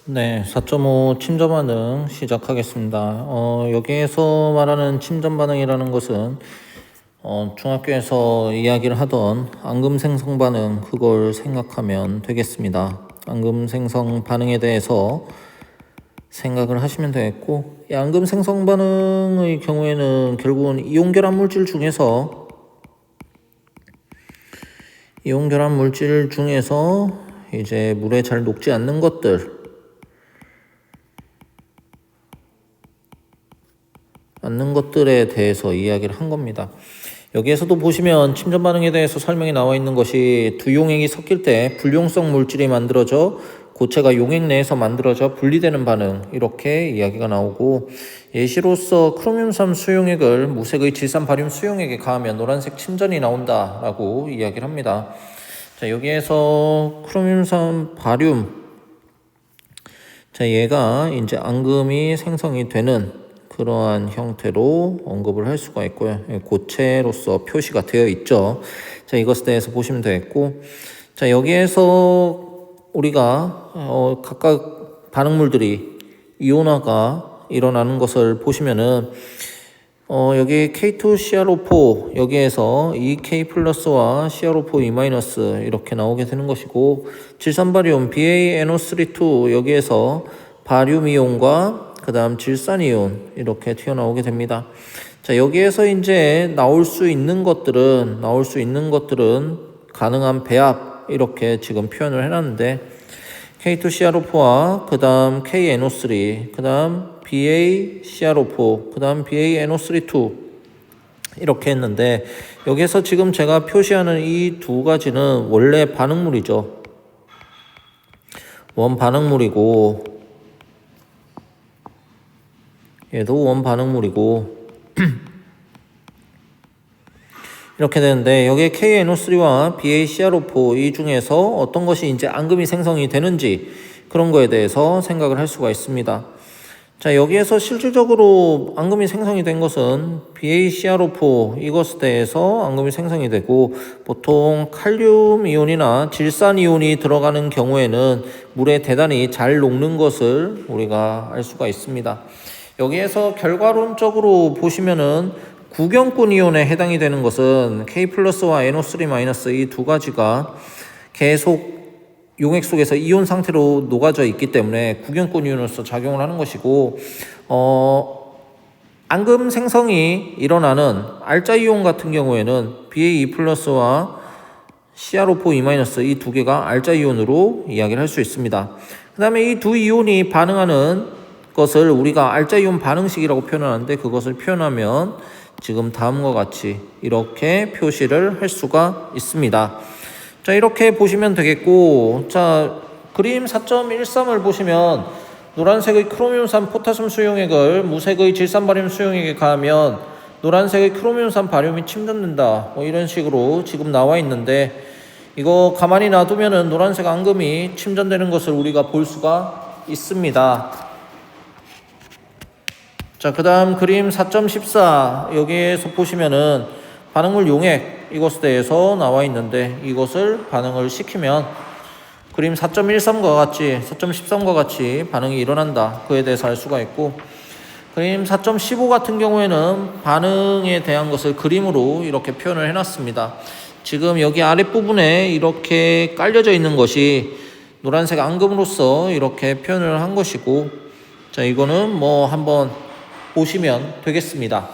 네, 4.5 침전 반응 시작하겠습니다. 여기에서 말하는 침전 반응이라는 것은 중학교에서 이야기를 하던 앙금 생성 반응 그걸 생각하면 되겠습니다. 앙금 생성 반응에 대해서 생각을 하시면 되겠고, 이 앙금 생성 반응의 경우에는 결국은 이온 결합 물질 중에서 이제 물에 잘 녹지 않는 것들에 대해서 이야기를 한 겁니다. 여기에서도 보시면 침전 반응에 대해서 설명이 나와 있는 것이 두 용액이 섞일 때 불용성 물질이 만들어져 고체가 용액 내에서 만들어져 분리되는 반응, 이렇게 이야기가 나오고, 예시로서 크로뮴3 수용액을 무색의 질산 바륨 수용액에 가하면 노란색 침전이 나온다라고 이야기를 합니다. 자, 여기에서 크로뮴3 바륨, 자, 얘가 이제 앙금이 생성이 되는 그러한 형태로 언급을 할 수가 있고요. 고체로서 표시가 되어 있죠. 자, 이것에 대해서 보시면 되겠고, 자, 여기에서 우리가 각각 반응물들이 이온화가 일어나는 것을 보시면은 여기 K2CrO4 여기에서 2K 플러스와 CrO4 E 마이너스 이렇게 나오게 되는 것이고, 질산바륨 BaNO32 여기에서 바륨 이온과 그 다음 질산이온 이렇게 튀어나오게 됩니다. 자, 여기에서 이제 나올 수 있는 것들은 가능한 배합 이렇게 지금 표현을 해놨는데, K2CrO4와 그 다음 KNO3, 그 다음 BaCrO4, 그 다음 BaNO32 이렇게 했는데, 여기에서 지금 제가 표시하는 이 두 가지는 원래 반응물이죠. 원반응물이고, 얘도 원반응물이고 이렇게 되는데, 여기에 KNO3와 BaCrO4 이 중에서 어떤 것이 이제 앙금이 생성이 되는지 그런 거에 대해서 생각을 할 수가 있습니다. 자, 여기에서 실질적으로 앙금이 생성이 된 것은 BaCrO4 이것에 대해서 앙금이 생성이 되고, 보통 칼륨 이온이나 질산 이온이 들어가는 경우에는 물에 대단히 잘 녹는 것을 우리가 알 수가 있습니다. 여기에서 결과론적으로 보시면은 구경꾼 이온에 해당이 되는 것은 K 플러스와 NO3 마이너스 이 두 가지가 계속 용액 속에서 이온 상태로 녹아져 있기 때문에 구경꾼 이온으로서 작용을 하는 것이고, 앙금 생성이 일어나는 알자 이온 같은 경우에는 BaE 플러스와 CrO4 E 마이너스 이 두 개가 알자 이온으로 이야기를 할 수 있습니다. 그 다음에 이 두 이온이 반응하는 것을 우리가 알자 이온 반응식이라고 표현하는데, 그것을 표현하면 지금 다음과 같이 이렇게 표시를 할 수가 있습니다. 자, 이렇게 보시면 되겠고, 자, 그림 4.13을 보시면 노란색의 크로뮴3 포타슘 수용액을 무색의 질산 바륨 수용액에 가하면 노란색의 크로뮴3 바륨이 침전된다, 뭐 이런 식으로 지금 나와 있는데, 이거 가만히 놔두면은 노란색 앙금이 침전되는 것을 우리가 볼 수가 있습니다. 자, 그 다음 그림 4.14 여기에서 보시면은 반응물 용액 이것에 대해서 나와 있는데, 이것을 반응을 시키면 그림 4.13과 같이 반응이 일어난다, 그에 대해서 알 수가 있고, 그림 4.15 같은 경우에는 반응에 대한 것을 그림으로 이렇게 표현을 해놨습니다. 지금 여기 아랫부분에 이렇게 깔려져 있는 것이 노란색 앙금으로서 이렇게 표현을 한 것이고, 자, 이거는 뭐 한번 보시면 되겠습니다.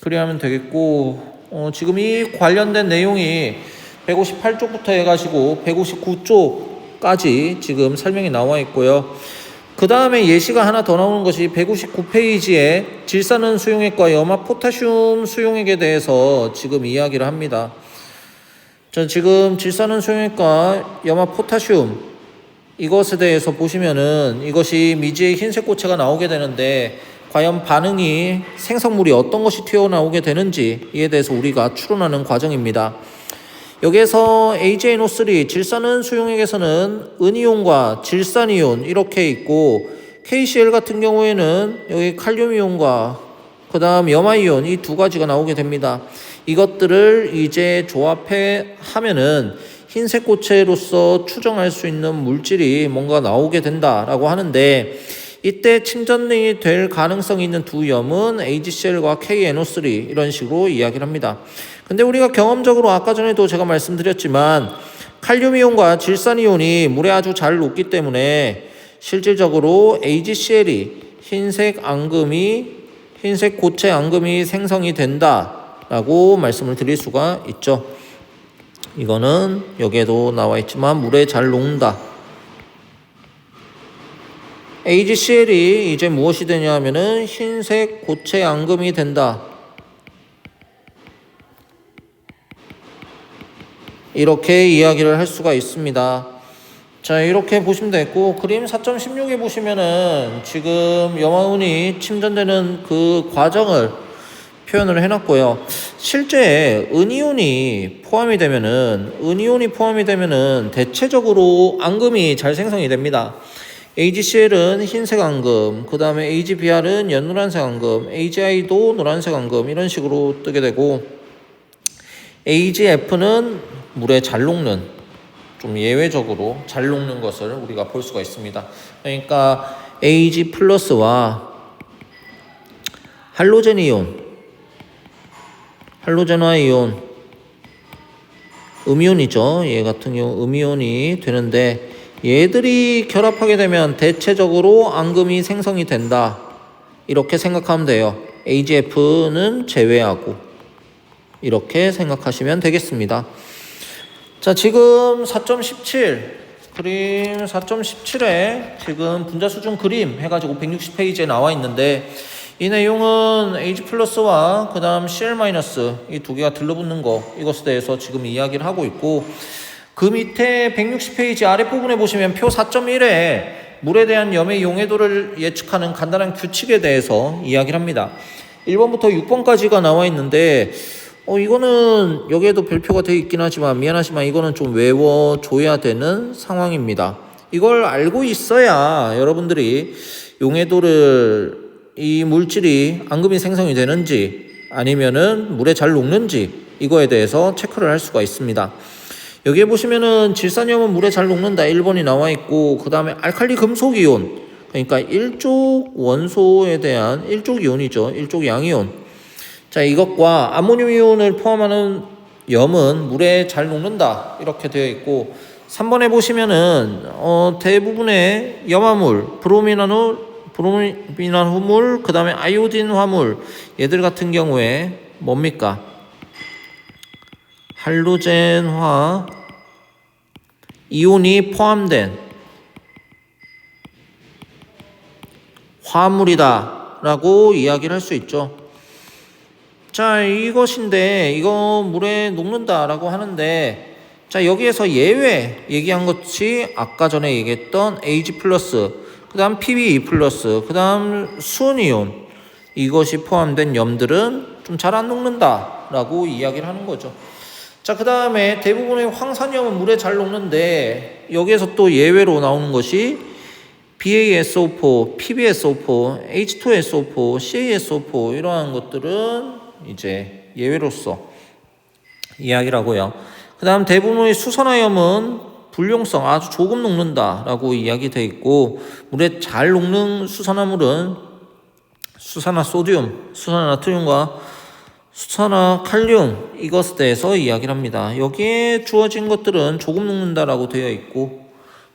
그래야 하면 되겠고, 지금 이 관련된 내용이 158쪽부터 해가지고 159쪽까지 지금 설명이 나와 있고요. 그 다음에 예시가 하나 더 나오는 것이 159페이지에 질산은 수용액과 염화 포타슘 수용액에 대해서 지금 이야기를 합니다. 자, 지금 질산은 수용액과 염화 포타슘 이것에 대해서 보시면은 이것이 미지의 흰색 고체가 나오게 되는데, 과연 반응이 생성물이 어떤 것이 튀어나오게 되는지 이에 대해서 우리가 추론하는 과정입니다. 여기에서 AgNO3 질산은 수용액에서는 은이온과 질산이온 이렇게 있고, KCl 같은 경우에는 여기 칼륨이온과 그 다음 염화이온 이 두 가지가 나오게 됩니다. 이것들을 이제 조합해 하면은 흰색 고체로서 추정할 수 있는 물질이 뭔가 나오게 된다라고 하는데, 이때 침전이 될 가능성이 있는 두 염은 AgCl과 KNO3 이런 식으로 이야기를 합니다. 근데 우리가 경험적으로 아까 전에도 제가 말씀드렸지만 칼륨이온과 질산이온이 물에 아주 잘 녹기 때문에 실질적으로 AgCl이 흰색 고체 앙금이 생성이 된다라고 말씀을 드릴 수가 있죠. 이거는 여기에도 나와 있지만 물에 잘 녹는다. AgCl이 이제 무엇이 되냐 하면은 흰색 고체 앙금이 된다. 이렇게 이야기를 할 수가 있습니다. 자, 이렇게 보시면 되겠고, 그림 4.16에 보시면은 지금 염화운이 침전되는 그 과정을 표현을 해놨고요. 실제 은이온이 포함이 되면은 대체적으로 앙금이 잘 생성이 됩니다. AgCl은 흰색 앙금, 그 다음에 AgBr은 연노란색 앙금, AgI도 노란색 앙금 이런 식으로 뜨게 되고, AgF는 물에 잘 녹는, 좀 예외적으로 잘 녹는 것을 우리가 볼 수가 있습니다. 그러니까 Ag 플러스와 할로젠화 이온, 음이온이죠. 얘 같은 경우 음이온이 되는데, 얘들이 결합하게 되면 대체적으로 앙금이 생성이 된다. 이렇게 생각하면 돼요. AgF는 제외하고 이렇게 생각하시면 되겠습니다. 자, 지금 4.17 그림 4.17에 지금 분자 수준 그림 해가지고 160페이지에 나와 있는데, 이 내용은 Ag 플러스와 그 다음 Cl 마이너스 이 두 개가 들러붙는 거, 이것에 대해서 지금 이야기를 하고 있고, 그 밑에 160페이지 아랫부분에 보시면 표 4.1에 물에 대한 염의 용해도를 예측하는 간단한 규칙에 대해서 이야기를 합니다. 1번부터 6번까지가 나와 있는데, 이거는 여기에도 별표가 되어 있긴 하지만 미안하지만 이거는 좀 외워줘야 되는 상황입니다. 이걸 알고 있어야 여러분들이 용해도를, 이 물질이 앙금이 생성이 되는지 아니면은 물에 잘 녹는지 이거에 대해서 체크를 할 수가 있습니다. 여기에 보시면은 질산염은 물에 잘 녹는다 1번이 나와 있고, 그 다음에 알칼리 금속 이온, 그러니까 일족 원소에 대한 일족 이온이죠. 일족 양이온. 자, 이것과 아모늄 이온을 포함하는 염은 물에 잘 녹는다 이렇게 되어 있고, 3번에 보시면은 대부분의 염화물, 브로미난 화물, 그 다음에 아이오딘 화물, 얘들 같은 경우에 뭡니까? 할로젠화 이온이 포함된 화물이다 라고 이야기를 할 수 있죠. 자, 이것인데 이거 물에 녹는다 라고 하는데, 자, 여기에서 예외 얘기한 것이 아까 전에 얘기했던 Ag 플러스, 그 다음 Pb2 플러스, 그 다음 수은이온, 이것이 포함된 염들은 좀 잘 안 녹는다 라고 이야기를 하는 거죠. 자, 그 다음에 대부분의 황산염은 물에 잘 녹는데, 여기에서 또 예외로 나오는 것이 BaSO4, PbSO4, H2SO4, CaSO4 이러한 것들은 이제 예외로서 이야기를 하고요. 그 다음 대부분의 수산화염은 불용성, 아주 조금 녹는다 라고 이야기되어 있고, 물에 잘 녹는 수산화물은 수산화소듐, 수산화나트륨과 수산화칼륨, 이것에 대해서 이야기를 합니다. 여기에 주어진 것들은 조금 녹는다라고 되어 있고,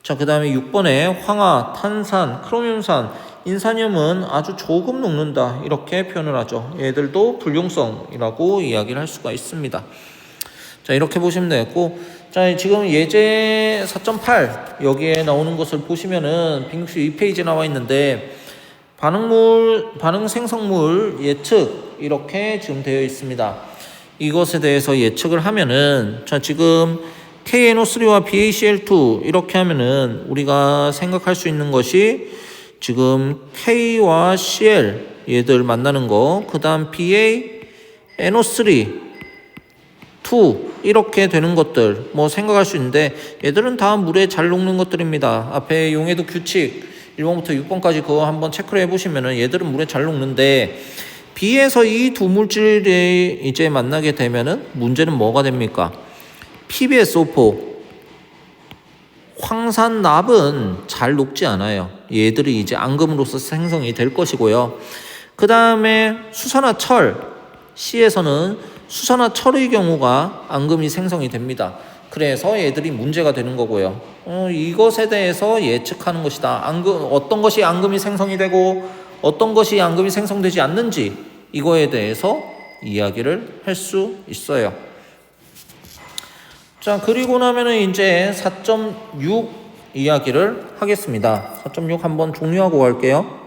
자, 그 다음에 6번에 황화, 탄산, 크로뮴산, 인산염은 아주 조금 녹는다 이렇게 표현을 하죠. 얘들도 불용성이라고 이야기를 할 수가 있습니다. 자, 이렇게 보시면 되겠고, 자, 지금 예제 4.8 여기에 나오는 것을 보시면은 162페이지 나와 있는데, 반응 생성물 예측 이렇게 지금 되어 있습니다. 이것에 대해서 예측을 하면은, 자, 지금 KNO3와 BaCl2 이렇게 하면은 우리가 생각할 수 있는 것이 지금 K와 Cl 얘들 만나는 거, 그 다음 BaNO3 2 이렇게 되는 것들 뭐 생각할 수 있는데, 얘들은 다 물에 잘 녹는 것들입니다. 앞에 용해도 규칙 1번부터 6번까지 그거 한번 체크를 해보시면은 얘들은 물에 잘 녹는데, B에서 이 두 물질이 이제 만나게 되면은 문제는 뭐가 됩니까? PbSO4 황산납은 잘 녹지 않아요. 얘들이 이제 앙금으로서 생성이 될 것이고요. 그 다음에 수소나 철, C에서는 수소나 철의 경우가 앙금이 생성이 됩니다. 그래서 얘들이 문제가 되는 거고요. 이것에 대해서 예측하는 것이다. 어떤 것이 앙금이 생성이 되고 어떤 것이 앙금이 생성되지 않는지 이거에 대해서 이야기를 할 수 있어요. 자, 그리고 나면은 이제 4.6 이야기를 하겠습니다. 4.6 한번 종료하고 갈게요.